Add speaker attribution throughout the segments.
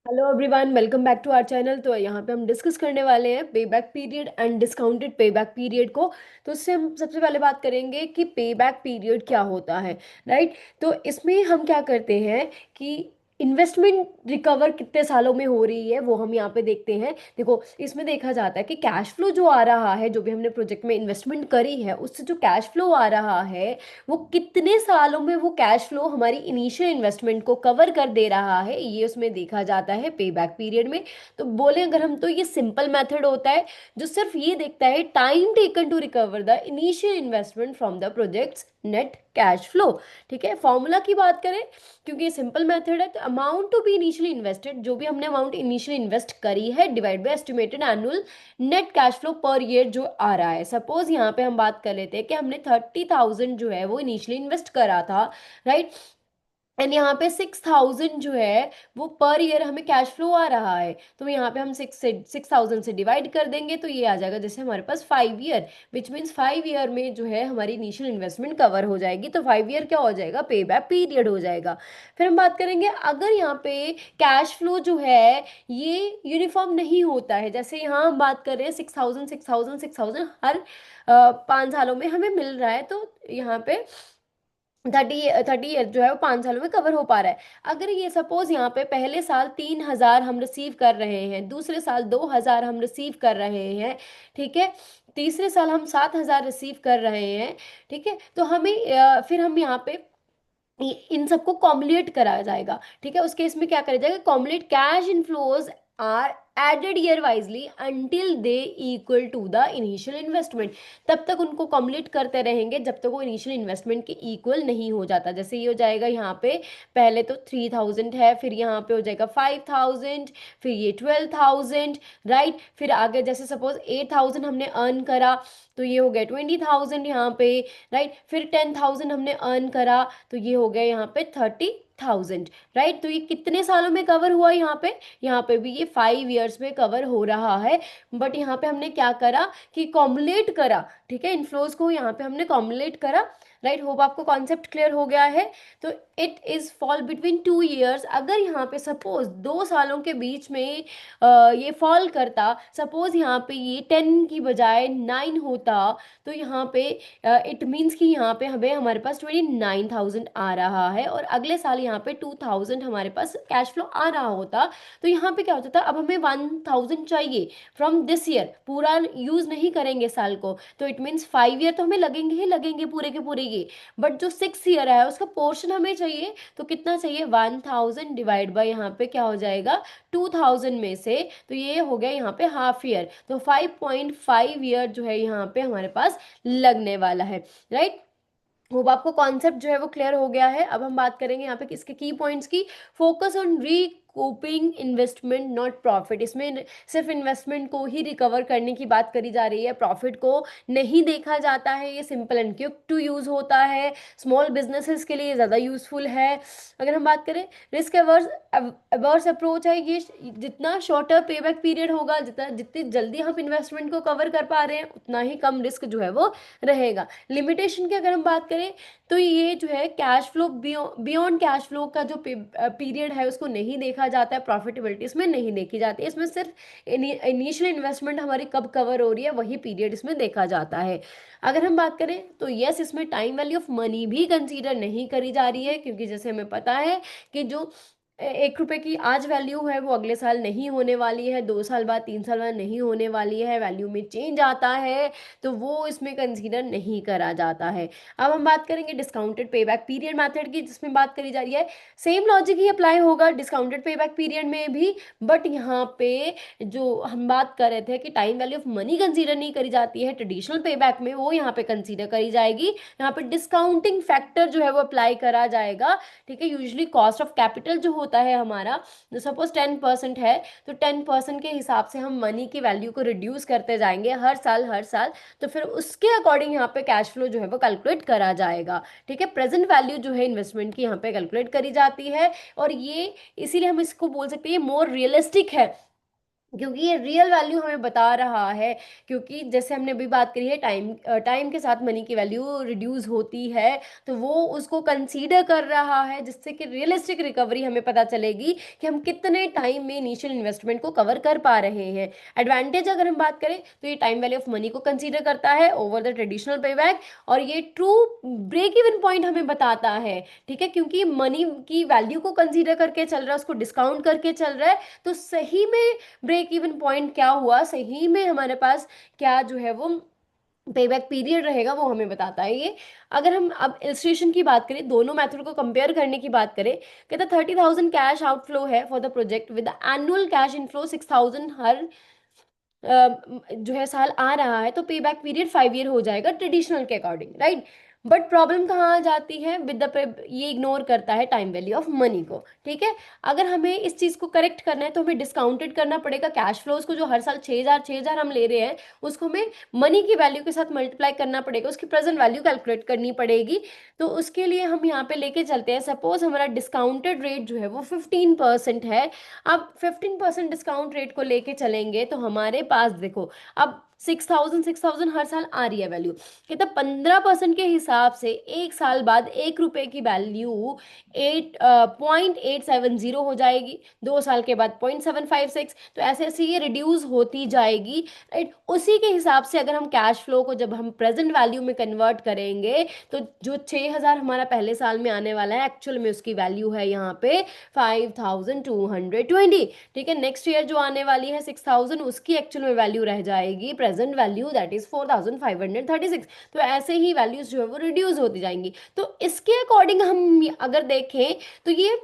Speaker 1: Hello everyone, welcome back to our channel. तो यहाँ पे हम डिस्कस करने वाले हैं पे बैक पीरियड एंड डिस्काउंटेड पे बैक पीरियड को। तो इससे हम सबसे पहले बात करेंगे कि पे बैक पीरियड क्या होता है। राइट। तो इसमें हम क्या करते हैं कि इन्वेस्टमेंट रिकवर कितने सालों में हो रही है वो हम यहाँ पे देखते हैं। देखो, इसमें देखा जाता है कि कैश फ्लो जो आ रहा है, जो भी हमने प्रोजेक्ट में इन्वेस्टमेंट करी है उससे जो कैश फ्लो आ रहा है वो कितने सालों में वो कैश फ्लो हमारी इनिशियल इन्वेस्टमेंट को कवर कर दे रहा है, ये उसमें देखा जाता है पे बैक पीरियड में। तो बोले अगर हम, तो ये सिंपल मेथड होता है जो सिर्फ ये देखता है time taken to recover the initial investment from the projects net cash flow. ठीक है, फॉर्मूला की बात करें, क्योंकि ये सिंपल मेथड है, तो amount to be initially invested, जो भी हमने अमाउंट इनिशियली इन्वेस्ट करी है, divide by estimated annual net cash flow per year जो आ रहा है। सपोज यहाँ पे हम बात कर लेते हैं कि हमने 30,000 जो है वो इनिशियली इन्वेस्ट करा था। राइट। एंड यहाँ पे 6,000 जो है वो पर ईयर हमें कैश फ्लो आ रहा है। तो यहाँ पे हम 6,000 से डिवाइड कर देंगे तो ये आ जाएगा जैसे हमारे पास 5 ईयर, विच मीन्स 5 ईयर में जो है हमारी इनिशियल इन्वेस्टमेंट कवर हो जाएगी। तो 5 ईयर क्या हो जाएगा, पे बैक पीरियड हो जाएगा। फिर हम बात करेंगे अगर यहाँ पे कैश फ्लो जो है ये यूनिफॉर्म नहीं होता है, जैसे यहाँ हम बात कर रहे हैं 6,000 6,000 6,000 हर 5 सालों में हमें मिल रहा है, तो यहाँ पे 30 ईयर जो है वो 5 सालों में कवर हो पा रहा है। अगर ये सपोज यहाँ पे पहले साल 3,000 हम रिसीव कर रहे हैं, दूसरे साल 2,000 हम रिसीव कर रहे हैं, ठीक है, तीसरे साल हम 7,000 रिसीव कर रहे हैं, ठीक है, तो हमें फिर हम यहाँ पे इन सबको कॉम्युलेट करा जाएगा। ठीक है, उस केस में क्या करा जाएगा, cumulative cash inflows are added year wisely until they equal to the initial investment. तब तक उनको कॉम्युलेट करते रहेंगे जब तक वो इनिशियल इन्वेस्टमेंट के इक्वल नहीं हो जाता। जैसे ये हो जाएगा यहाँ पे, पहले तो 3,000 है, फिर यहाँ पे हो जाएगा 5,000, फिर ये 12,000। राइट, फिर आगे जैसे सपोज 8,000 हमने अर्न करा तो ये हो गया 20,000 यहाँ पे। राइट, फिर 10,000 हमने अर्न करा तो ये हो गया यहाँ पे 30,000। राइट, तो ये कितने सालों में कवर हुआ यहाँ पे भी ये 5 ईयर्स में कवर हो रहा है। बट यहाँ पे हमने क्या करा कि कॉमुलेट करा। ठीक है, इनफ्लोज को यहाँ पे हमने कॉमुलेट करा। राइट, होप आपको कॉन्सेप्ट क्लियर हो गया है। तो it is fall between 2 years. अगर यहाँ पे सपोज 2 सालों के बीच में ये फॉल करता, सपोज यहाँ पे ये 10 की बजाय 9 होता, तो यहाँ पे इट मीन्स कि यहाँ पे हमें हमारे पास 29,000 आ रहा है और अगले साल यहाँ पे 2,000 हमारे पास कैश फ्लो आ रहा होता। तो यहाँ पे क्या होता था, अब हमें 1,000 चाहिए फ्रॉम दिस ईयर, पूरा यूज नहीं करेंगे साल को, तो इट मीन्स 5 ईयर तो हमें लगेंगे ही लगेंगे पूरे के पूरे ये। बट जो 6 ईयर है उसका पोर्शन हमें चाहिए, तो कितना चाहिए, 1,000 डिवाइड बाई यहाँ पे क्या हो जाएगा, 2,000 में से, तो ये हो गया यहाँ पे हाफ ईयर। तो 5.5 ईयर जो है यहाँ पे हमारे पास लगने वाला है। राइट, होप आपको कॉन्सेप्ट जो है वो क्लियर हो गया है। अब हम बात करेंगे यहाँ पे किसके की पॉइंट्स की। Focus on recouping investment not profit. इसमें सिर्फ इन्वेस्टमेंट को ही रिकवर करने की बात करी जा रही है, प्रॉफिट को नहीं देखा जाता है। ये simple and quick to use होता है, स्मॉल बिजनेसेस के लिए ज़्यादा यूजफुल है। अगर हम बात करें रिस्क अवर्स अवर्स अप्रोच है ये, जितना शॉर्टर पे बैक पीरियड होगा, जितनी जल्दी हम इन्वेस्टमेंट को कवर कर पा रहे हैं उतना ही कम रिस्क जो है वो रहेगा। लिमिटेशन की अगर हम बात करें तो ये जो है cash flow beyond cash flow का जो पीरियड है उसको नहीं देखा जाता है, प्रॉफिटेबिलिटी इसमें नहीं देखी जाती है। इसमें सिर्फ इनिशियल इन्वेस्टमेंट हमारी कब कवर हो रही है वही पीरियड इसमें देखा जाता है। अगर हम बात करें तो यस, इसमें टाइम वैल्यू ऑफ मनी भी कंसीडर नहीं करी जा रही है, क्योंकि जैसे हमें पता है कि जो 1 रुपए की आज वैल्यू है वो अगले साल नहीं होने वाली है, 2 साल बाद 3 साल बाद नहीं होने वाली है, वैल्यू में चेंज आता है, तो वो इसमें कंसीडर नहीं करा जाता है। अब हम बात करेंगे discounted pay back period method की, जिसमें बात करी जा रही है सेम लॉजिक ही अप्लाई होगा डिस्काउंटेड पे बैक पीरियड में भी। बट यहाँ पे जो हम बात कर रहे थे कि time value of money consider नहीं करी जाती है ट्रेडिशनल पे बैक में, वो यहाँ पे कंसीडर करी जाएगी। यहाँ पे डिस्काउंटिंग फैक्टर जो है वो अप्लाई करा जाएगा। ठीक है, यूजली कॉस्ट ऑफ कैपिटल जो होता है हमारा, सपोज 10% है, तो 10% के हिसाब से हम मनी की वैल्यू को रिड्यूस करते जाएंगे हर साल हर साल, तो फिर उसके अकॉर्डिंग यहाँ पे कैश फ्लो जो है वो कैलकुलेट करा जाएगा। ठीक है, प्रेजेंट वैल्यू जो है इन्वेस्टमेंट की यहाँ पे कैलकुलेट करी जाती है, और ये इसीलिए हम इसको बोल सकते हैं ये मोर रियलिस्टिक है क्योंकि ये रियल वैल्यू हमें बता रहा है। क्योंकि जैसे हमने अभी बात करी है, टाइम के साथ मनी की वैल्यू रिड्यूस होती है, तो वो उसको कंसीडर कर रहा है, जिससे कि रियलिस्टिक रिकवरी हमें पता चलेगी कि हम कितने टाइम में इनिशियल इन्वेस्टमेंट को कवर कर पा रहे हैं। एडवांटेज अगर हम बात करें तो ये टाइम वैल्यू ऑफ मनी को कंसीडर करता है ओवर द ट्रेडिशनल पेबैक, और ये ट्रू ब्रेक इवन पॉइंट हमें बताता है। ठीक है, क्योंकि मनी की वैल्यू को कंसीडर करके चल रहा है, उसको डिस्काउंट करके चल रहा है, तो सही में ब्रेक इवन पॉइंट क्या हुआ, सही में हमारे पास क्या जो है वो पेबैक पीरियड रहेगा, वो हमें बताता है ये। अगर हम अब इलस्ट्रेशन की बात करें, दोनों मेथड को कंपेयर करने की बात करें, कहता 30,000 कैश आउटफ्लो है for the project with annual cash inflow 6,000 हर जो है साल आ रहा है, तो पे बैक पीरियड 5 ईयर हो जाएगा ट्रेडिशनल के अकॉर्डिंग, राइट। बट प्रॉब्लम कहाँ आ जाती है विद द, ये इग्नोर करता है टाइम वैल्यू ऑफ मनी को। ठीक है, अगर हमें इस चीज को करेक्ट करना है तो हमें डिस्काउंटेड करना पड़ेगा कैश फ्लोज को, जो हर साल 6,000 हम ले रहे हैं, उसको हमें मनी की वैल्यू के साथ मल्टीप्लाई करना पड़ेगा, उसकी प्रेजेंट वैल्यू कैलकुलेट करनी पड़ेगी। तो उसके लिए हम यहाँ पे लेके चलते हैं, सपोज हमारा डिस्काउंटेड रेट जो है वो 15% है। अब 15% डिस्काउंट रेट को लेके चलेंगे तो हमारे पास देखो, अब 6,000 हर साल आ रही है वैल्यू, कहता 15% के हिसाब से एक साल बाद 1 रुपए की वैल्यू 8.870 हो जाएगी, 2 साल के बाद 0.756, तो ऐसे ऐसे ये रिड्यूस होती जाएगी, राइट। उसी के हिसाब से अगर हम कैश फ्लो को जब हम प्रेजेंट वैल्यू में कन्वर्ट करेंगे, तो जो 6,000 हमारा पहले साल में आने वाला है, एक्चुअल में उसकी वैल्यू है यहाँ पे 5,220। ठीक है, नेक्स्ट ईयर जो आने वाली है 6,000, उसकी एक्चुअल में वैल्यू रह जाएगी, प्रेजेंट वैल्यू दैट इज 4,536। तो ऐसे ही वैल्यूज जो है वो रिड्यूस होती जाएंगी। तो इसके अकॉर्डिंग हम अगर देखें तो ये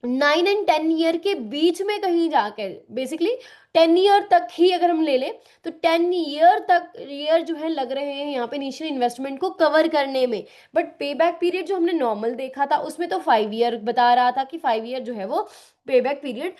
Speaker 1: 9 एंड 10 ईयर के बीच में कहीं जाकर, बेसिकली 10 ईयर तक ही अगर हम ले लें, तो 10 ईयर तक ईयर जो है लग रहे हैं यहाँ पे इनिशियल इन्वेस्टमेंट को कवर करने में। बट पे बैक पीरियड जो हमने नॉर्मल देखा था उसमें तो 5 ईयर बता रहा था कि 5 ईयर जो है वो पे बैक पीरियड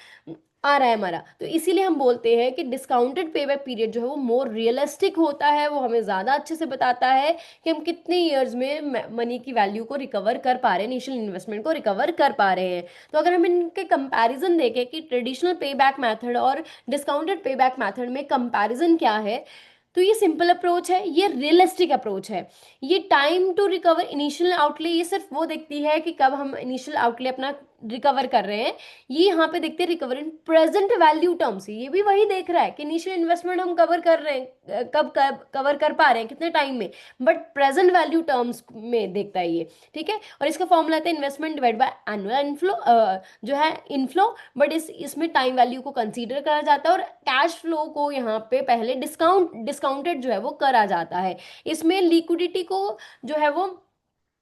Speaker 1: आ रहा है हमारा। तो इसीलिए हम बोलते हैं कि डिस्काउंटेड पे बैक पीरियड जो है वो मोर रियलिस्टिक होता है, वो हमें ज़्यादा अच्छे से बताता है कि हम कितने ईयर्स में मनी की वैल्यू को रिकवर कर पा रहे हैं, इनिशियल इन्वेस्टमेंट को रिकवर कर पा रहे हैं। तो अगर हम इनके कंपैरिजन देखें कि ट्रेडिशनल पे बैक मैथड और डिस्काउंटेड पे बैक मैथड में कंपैरिजन क्या है, तो ये सिंपल अप्रोच है, ये रियलिस्टिक अप्रोच है। ये time to recover initial outlay, ये सिर्फ वो देखती है कि कब हम इनिशियल आउटले अपना रिकवर कर रहे हैं। ये यहाँ पे देखते हैं recover in present value terms, ये भी वही देख रहा है कि इनिशियल इन्वेस्टमेंट हम कवर कर रहे हैं, कब कब कवर कर पा रहे हैं, कितने टाइम में, बट प्रेजेंट वैल्यू टर्म्स में देखता है ये। ठीक है, और इसका फॉर्मूला आता है investment divide by annual inflow, जो है इनफ्लो, बट इसमें टाइम वैल्यू को कंसीडर करा जाता है, और कैश फ्लो को यहाँ पे पहले डिस्काउंटेड जो है वो करा जाता है। इसमें लिक्विडिटी को जो है वो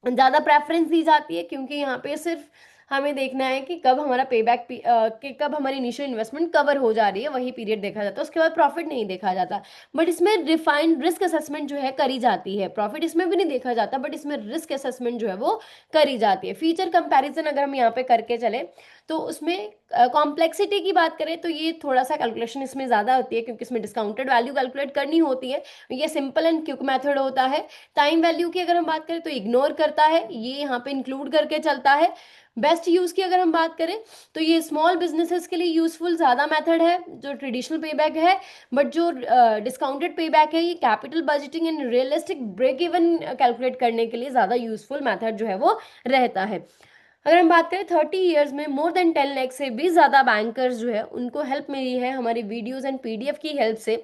Speaker 1: ज़्यादा प्रेफरेंस दी जाती है, क्योंकि यहाँ पे सिर्फ हमें देखना है कि कब हमारा पे बैक कि कब हमारी इनिशियल इन्वेस्टमेंट कवर हो जा रही है, वही पीरियड देखा जाता है, उसके बाद प्रॉफिट नहीं देखा जाता। बट इसमें रिफाइंड रिस्क असेसमेंट जो है करी जाती है, प्रॉफिट इसमें भी नहीं देखा जाता, बट इसमें रिस्क असेसमेंट जो है वो करी जाती है। फीचर कंपैरिजन अगर हम यहाँ पे करके चले तो उसमें कॉम्प्लेक्सिटी की बात करें तो ये थोड़ा सा कैलकुलेशन इसमें ज़्यादा होती है, क्योंकि इसमें डिस्काउंटेड वैल्यू कैलकुलेट करनी होती है। ये सिंपल एंड क्विक मेथड होता है। टाइम वैल्यू की अगर हम बात करें तो इग्नोर करता है, ये यहाँ पे इंक्लूड करके चलता है। बेस्ट यूज की अगर हम बात करें तो ये स्मॉल बिजनेसेस के लिए यूजफुल ज़्यादा मेथड है जो ट्रेडिशनल पेबैक है। बट जो डिस्काउंटेड पेबैक है ये capital budgeting and realistic break even calculate करने के लिए ज़्यादा यूजफुल मेथड जो है वो रहता है। अगर हम बात करें 30 ईयर्स में मोर देन 10 लाख से भी ज़्यादा बैंकर्स जो है उनको हेल्प मिली है हमारी वीडियोस एंड पीडीएफ की हेल्प से,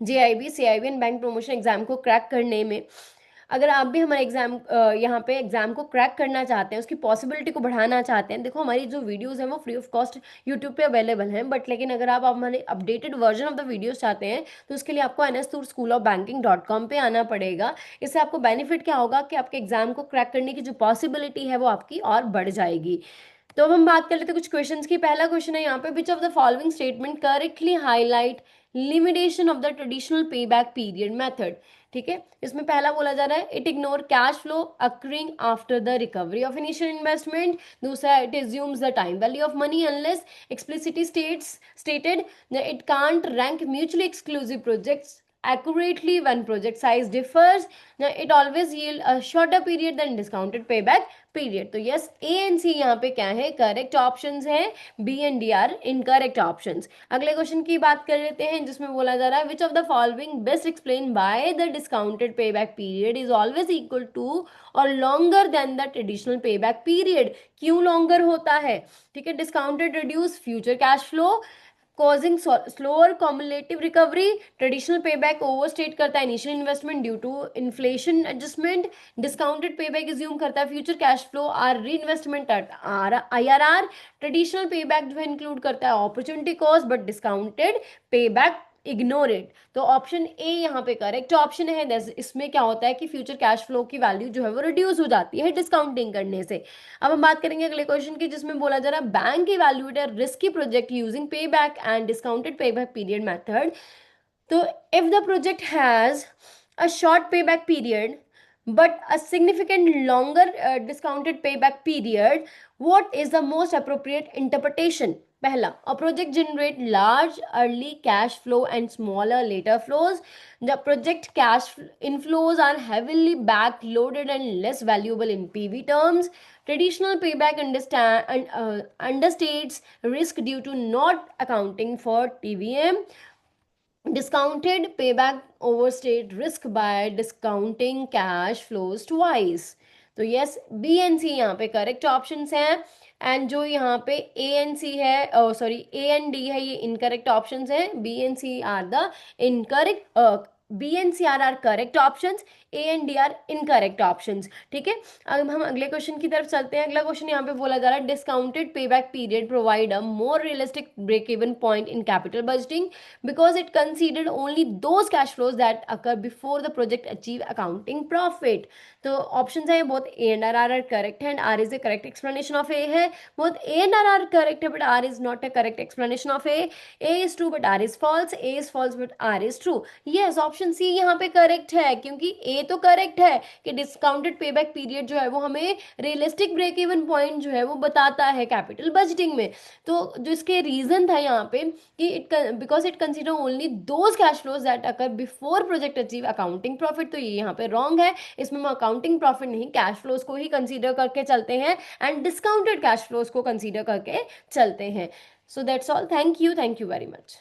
Speaker 1: JIB CIB and bank promotion exam को क्रैक करने में। अगर आप भी हमारे यहाँ पे एग्जाम को क्रैक करना चाहते हैं, उसकी पॉसिबिलिटी को बढ़ाना चाहते हैं, देखो हमारी जो वीडियोस हैं वो फ्री ऑफ कॉस्ट यूट्यूब पे अवेलेबल हैं, बट लेकिन अगर आप हमारे updated version of the videos चाहते हैं तो उसके लिए आपको NSToor-School-of-Banking.com पे आना पड़ेगा। इससे आपको बेनिफिट क्या होगा कि आपके एग्जाम को क्रैक करने की जो पॉसिबिलिटी है वो आपकी और बढ़ जाएगी। तो अब हम बात कर लेते हैं कुछ क्वेश्चंस की। पहला क्वेश्चन है यहाँ पे, which of the following statement correctly highlight limitation of the traditional pay back period method. ठीक है, इसमें पहला बोला जा रहा है it ignore cash flow accruing after the recovery of initial investment. दूसरा, it assumes the time value of money unless explicitly stated it can't rank mutually exclusive projects accurately when project size differs. Now it always yield a shorter period than discounted payback period. तो yes, A and C यहाँ पे क्या है, correct options हैं, B and D are incorrect options. अगले question की बात कर लेते हैं जिसमें बोला जा रहा है which of the following best explain by the discounted payback period is always equal to or longer than the traditional payback period. क्यों लॉन्गर होता है? ठीक है, discounted reduce future cash flow, causing slower cumulative recovery, traditional payback overstate करता है initial investment due to inflation adjustment, discounted payback assume करता है future cash flow are reinvestment at IRR, traditional payback जो है include करता है opportunity cost but discounted payback ignore it. तो option A यहाँ पे करेक्ट ऑप्शन है। इसमें क्या होता है कि फ्यूचर कैश फ्लो की वैल्यू जो है वो रिड्यूस हो जाती है डिस्काउंटिंग करने से। अब हम बात करेंगे अगले क्वेश्चन की जिसमें बोला जा रहा है bank evaluate a risky project using pay back and discounted पे बैक पीरियड मेथड। तो if the project has a short pay back period but a significant longer discounted payback period, what is the most appropriate interpretation? पहला, a project generate large early cash flow and smaller later flows. The project cash inflows are heavily backloaded and less valuable in PV terms. Traditional payback understates risk due to not accounting for TVM. Discounted payback overstate risk by discounting cash flows twice. तो yes, B and सी यहाँ पे correct options हैं and जो यहाँ पे A N C है, sorry A and D है, ये इनकरेक्ट ऑप्शंस हैं। B and C are the incorrect, B and C are correct options, A and D are incorrect options. ठीक है, अब हम अगले क्वेश्चन की तरफ चलते हैं। अगला क्वेश्चन यहाँ पे बोला जा रहा है discounted payback period provide a more realistic break even point in capital budgeting because it considered only those cash flows that occur before the project achieve accounting profit. तो ऑप्शन है both A and R are correct है and R is the correct explanation of A है। Both A and R correct है but R is not a correct explanation of A is true but R is false, A is false but R is true. Yes, option C यहाँ पे correct है क्योंकि ए तो correct है कि discounted payback period जो है वो हमें रियलिस्टिक ब्रेक इवन पॉइंट जो है वो बताता है कैपिटल बजटिंग में। तो जो इसके रीजन था यहाँ पे कि it because it consider only those cash flows that occur before project achieve accounting profit. तो ये यहाँ पे रॉन्ग है, इसमें हम अकाउंटिंग प्रॉफिट नहीं कैश फ्लोज को ही कंसीडर करके चलते हैं एंड डिस्काउंटेड कैश फ्लोज को कंसीडर करके चलते हैं। So that's all, thank you very much.